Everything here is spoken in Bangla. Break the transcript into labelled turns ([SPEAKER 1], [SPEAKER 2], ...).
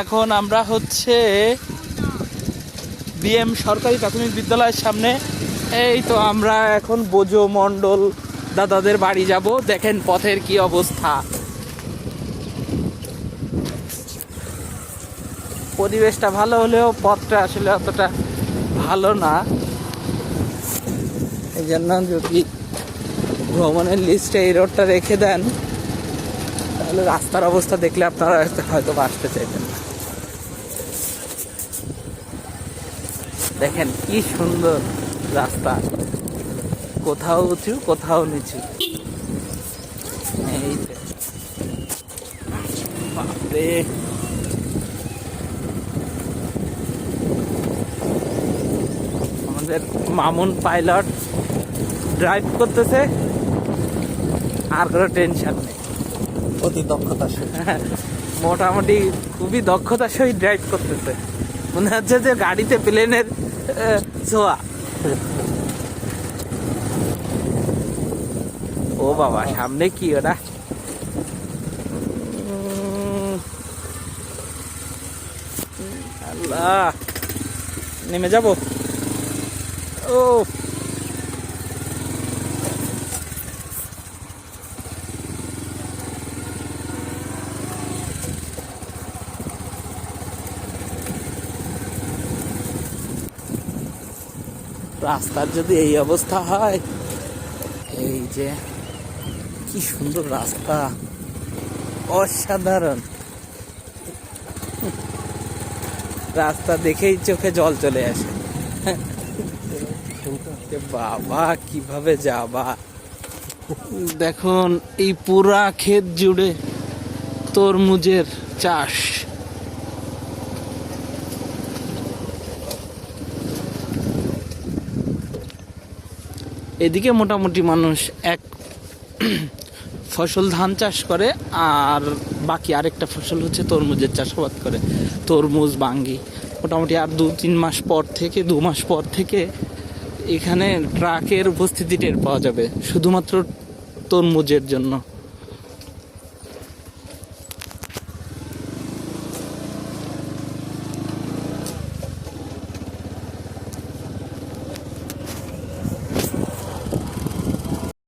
[SPEAKER 1] এখন আমরা হচ্ছে বিএম সরকারি প্রাথমিক বিদ্যালয়ের সামনে। এই তো আমরা এখন বোজো মণ্ডল দাদাদের বাড়ি যাব। দেখেন পথের কি অবস্থা, পরিবেশটা ভালো হলেও পথটা আসলে অতটা ভালো না। এই জন্য যদি ভ্রমণের লিস্টে এই রোডটা রেখে দেন তাহলে রাস্তার অবস্থা দেখলে আপনারা হয়তো আসতে চাইবেন না। দেখেন কি সুন্দর রাস্তা, কোথাও উঁচু কোথাও নিচু। এই বাপরে, আমাদের মামুন পাইলট ড্রাইভ করতেছে, আর কোনো টেনশন নেই।
[SPEAKER 2] অতি দক্ষতার সহিত
[SPEAKER 1] মোটামুটি খুবই দক্ষতার সহিত ড্রাইভ করতেছে, মনে হচ্ছে যে গাড়িতে প্লেনের ছোঁয়া। ও বাবা, সামনে কি ওটা? আল্লাহ, নেমে যাব। ও রাস্তার যদি এই অবস্থা হয়, এই যে কি সুন্দর রাস্তা, অসাধারণ রাস্তা দেখেই চোখে জল চলে আসে। বাবা কিভাবে যাবা, দেখুন এই পুরা ক্ষেত জুড়ে তরমুজের চাষ। এদিকে মোটামুটি মানুষ এক ফসল ধান চাষ করে, আর বাকি আরেকটা ফসল হচ্ছে তরমুজের চাষাবাদ করে, তরমুজ বাঙ্গি। মোটামুটি আর 2-3 মাস পর থেকে, 2 মাস পর থেকে এখানে ট্রাকের উপস্থিতি টের পাওয়া যাবে শুধুমাত্র তরমুজের জন্য।